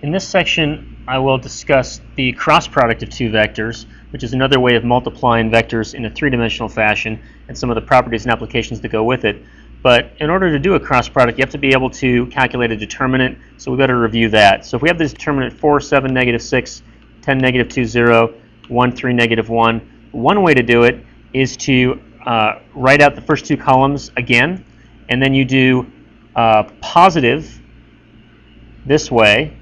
In this section, I will discuss the cross product of two vectors, which is another way of multiplying vectors in a three-dimensional fashion, and some of the properties and applications that go with it. But in order to do a cross product, you have to be able to calculate a determinant, so we better review that. So if we have this determinant 4, 7, negative 6, 10, negative 2, 0, 1, 3, negative 1, one way to do it is to write out the first two columns again, and then you do positive this way,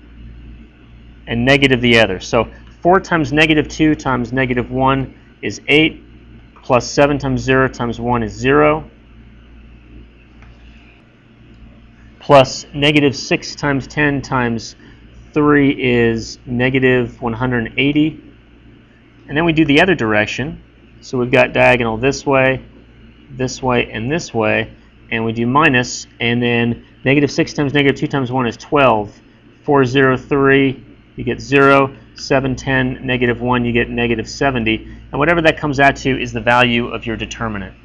and negative the other. So 4 times negative 2 times negative 1 is 8, plus 7 times 0 times 1 is 0, plus negative 6 times 10 times 3 is negative 180. And then we do the other direction. So we've got diagonal this way, and this way, and we do minus, and then negative 6 times negative 2 times 1 is 12. 4, 0, 3, you get 0, 7, 10, negative 1, you get negative 70. And whatever that comes out to is the value of your determinant.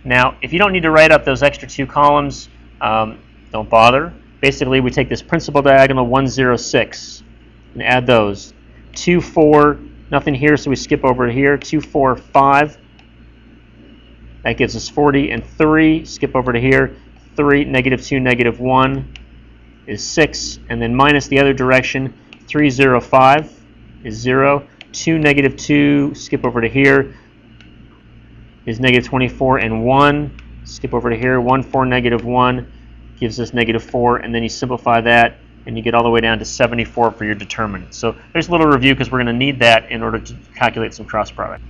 Now, if you don't need to write up those extra two columns, don't bother. Basically, we take this principal diagonal 1, 0, 6 and add those. 2, 4, nothing here, so we skip over to here. 2, 4, 5. That gives us 40. And 3, skip over to here. 3, negative 2, negative 1 is 6. And then minus the other direction. 3, 0, 5 is 0. 2, negative 2, skip over to here, is negative 24. And 1, skip over to here. 1, 4, negative 1 gives us negative 4. And then you simplify that, and you get all the way down to 74 for your determinant. So there's a little review because we're going to need that in order to calculate some cross product.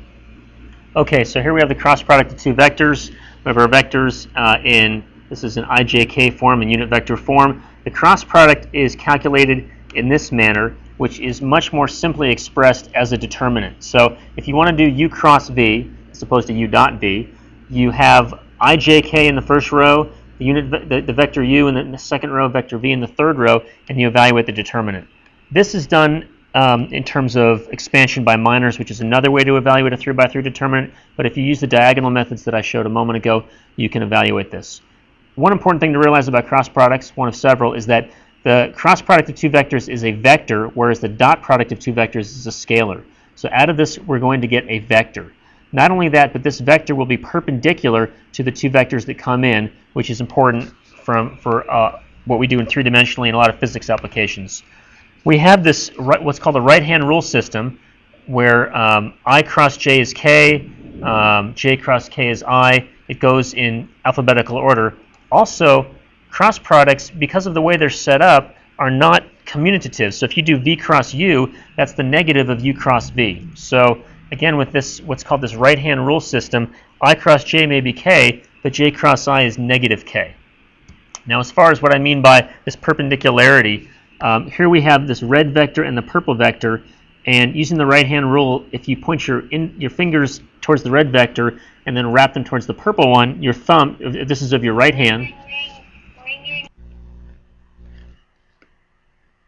Okay, so here we have the cross product of two vectors. We have our vectors this is an IJK form, in unit vector form. The cross product is calculated in this manner, which is much more simply expressed as a determinant. So if you want to do u cross v, as opposed to u dot v, you have IJK in the first row, the vector u in the second row, vector v in the third row, and you evaluate the determinant. This is done in terms of expansion by minors, which is another way to evaluate a 3x3 determinant. But if you use the diagonal methods that I showed a moment ago, you can evaluate this. One important thing to realize about cross products, one of several, is that the cross product of two vectors is a vector, whereas the dot product of two vectors is a scalar. So out of this, we're going to get a vector. Not only that, but this vector will be perpendicular to the two vectors that come in, which is important for what we do in three-dimensionally and a lot of physics applications. We have this what's called a right-hand rule system, where I cross j is k, j cross k is I. It goes in alphabetical order. Also, cross products, because of the way they're set up, are not commutative. So if you do v cross u, that's the negative of u cross v. So again, with this, what's called this right-hand rule system, I cross j may be k, but j cross I is negative k. Now, as far as what I mean by this perpendicularity, here we have this red vector and the purple vector, and using the right-hand rule, if you point your fingers towards the red vector and then wrap them towards the purple one, your thumb, if this is of your right hand.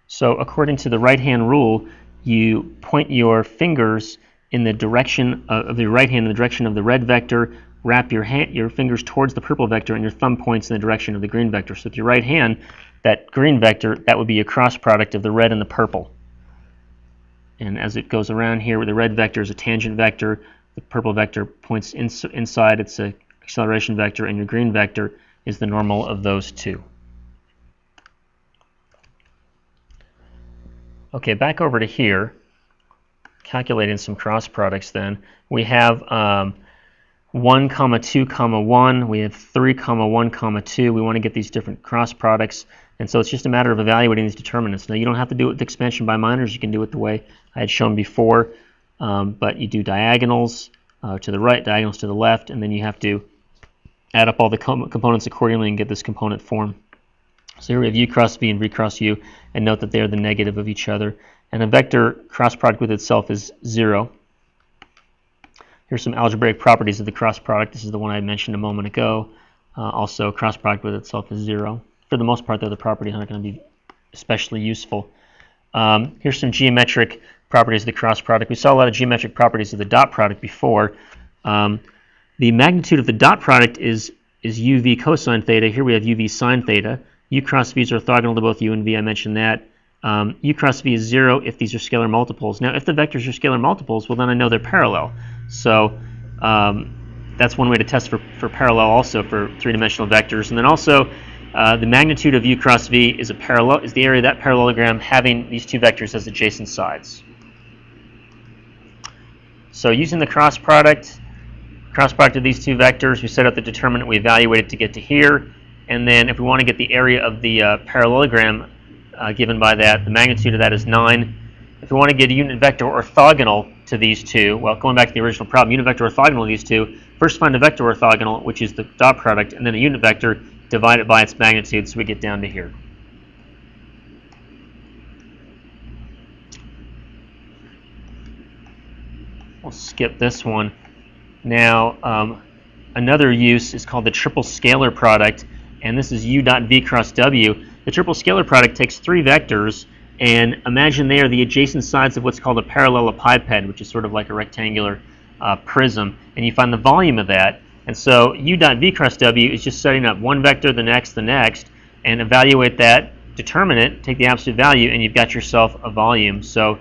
So according to the right-hand rule, you point your fingers in the direction of your right hand, in the direction of the red vector, wrap your fingers towards the purple vector, and your thumb points in the direction of the green vector. So with your right hand, that green vector, that would be a cross product of the red and the purple. And as it goes around here, the red vector is a tangent vector, the purple vector points inside, it's an acceleration vector, and your green vector is the normal of those two. Okay, back over to here, calculating some cross products then. We have 1, 2, 1. We have 3, 1, 2. We want to get these different cross products. And so it's just a matter of evaluating these determinants. Now, you don't have to do it with expansion by minors. You can do it the way I had shown before. But you do diagonals to the right, diagonals to the left, and then you have to add up all the components accordingly and get this component form. So here we have u cross v and v cross u, and note that they are the negative of each other. And a vector cross product with itself is 0. Here's some algebraic properties of the cross product. This is the one I mentioned a moment ago. Also, cross product with itself is 0. For the most part, though, the properties aren't going to be especially useful. Here's some geometric properties of the cross product. We saw a lot of geometric properties of the dot product before. The magnitude of the dot product is uv cosine theta. Here we have uv sine theta. U cross v is orthogonal to both u and v. I mentioned that. u cross v is 0 if these are scalar multiples. Now, if the vectors are scalar multiples, well, then I know they're parallel. So that's one way to test for parallel also for three-dimensional vectors. And then also, the magnitude of u cross v is the area of that parallelogram having these two vectors as adjacent sides. So using the cross product of these two vectors, we set up the determinant, we evaluate it to get to here, and then if we want to get the area of the parallelogram given by that, the magnitude of that is 9. If we want to get a unit vector orthogonal to these two, well, going back to the original problem, unit vector orthogonal to these two, first find a vector orthogonal, which is the dot product, and then a unit vector, divide it by its magnitude, so we get down to here. We'll skip this one. Now, another use is called the triple scalar product, and this is u dot v cross w. The triple scalar product takes three vectors, and imagine they are the adjacent sides of what's called a parallelepiped, which is sort of like a rectangular prism, and you find the volume of that. And so u dot v cross w is just setting up one vector, the next, and evaluate that, determine it, take the absolute value, and you've got yourself a volume. So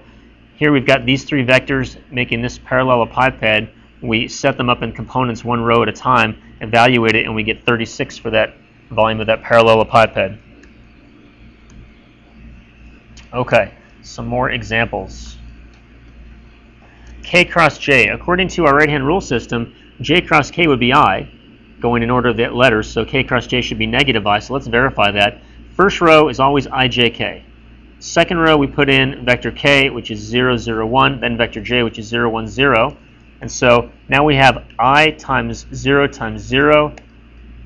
here we've got these three vectors making this parallelepiped. We set them up in components one row at a time, evaluate it, and we get 36 for that volume of that parallelepiped. Okay, some more examples. K cross J. According to our right-hand rule system, J cross K would be I, going in order of the letters, so K cross J should be negative I, so let's verify that. First row is always IJK. Second row, we put in vector K, which is 0, 0, 1, then vector J, which is 0, 1, 0. And so now we have I times 0,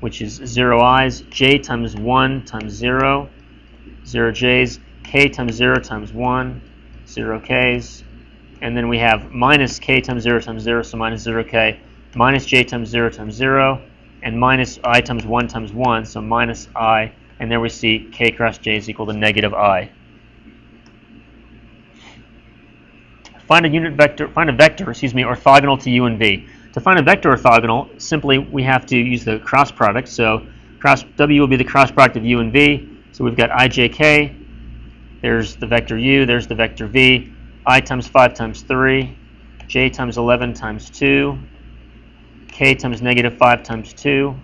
which is 0 I's, J times 1 times 0, 0 J's, K times 0 times 1, 0 K's, and then we have minus K times 0, so minus 0 K, minus J times 0, and minus I times 1, so minus I, and there we see K cross J is equal to negative I. Find a vector orthogonal to u and v. To find a vector orthogonal, simply we have to use the cross product. So cross w will be the cross product of u and v. So we've got ijk, there's the vector u, there's the vector v, I times 5 times 3, j times 11 times 2, k times negative 5 times 2,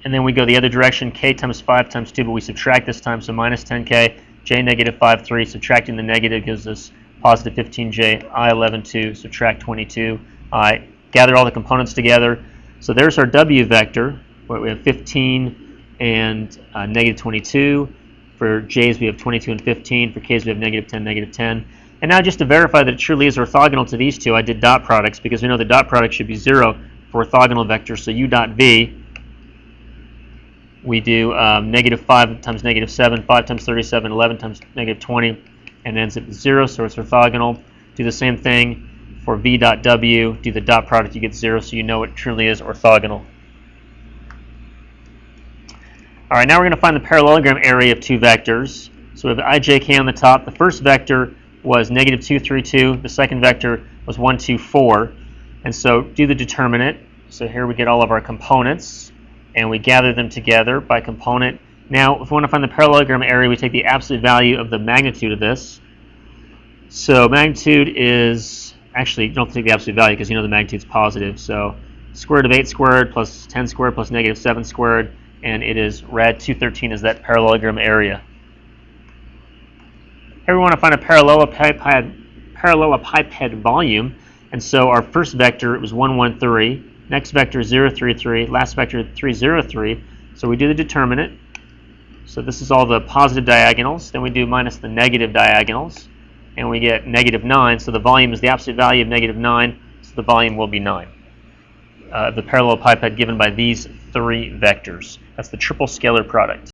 and then we go the other direction, k times 5 times 2, but we subtract this time, so minus 10k, j negative 5, 3, subtracting the negative gives us positive 15j, I 11, 2, subtract 22, I. Gather all the components together. So there's our w vector, where we have 15 and negative 22. For j's, we have 22 and 15. For k's, we have negative 10, negative 10. And now just to verify that it truly is orthogonal to these two, I did dot products, because we know the dot product should be 0 for orthogonal vectors. So u dot v, we do negative 5 times negative 7, 5 times 37, 11 times negative 20, and it ends up at 0, so it's orthogonal. Do the same thing for v dot w, do the dot product, you get 0, so you know it truly is orthogonal. All right, now we're going to find the parallelogram area of two vectors. So we have ijk on the top. The first vector was negative 2, 3, 2. The second vector was 1, 2, 4. And so do the determinant. So here we get all of our components, and we gather them together by component. Now, if we want to find the parallelogram area, we take the absolute value of the magnitude of this. So magnitude is, actually, you don't have to take the absolute value because you know the magnitude is positive. So square root of 8 squared plus 10 squared plus negative 7 squared, and it is rad 213 is that parallelogram area. Here we want to find a parallelepiped volume, and so our first vector, it was 1, 1, 3. Next vector, 0, 3, 3. Last vector, 3, 0, 3. So we do the determinant. So this is all the positive diagonals. Then we do minus the negative diagonals, and we get negative 9. So the volume is the absolute value of negative 9, so the volume will be 9. The parallelepiped given by these three vectors. That's the triple scalar product.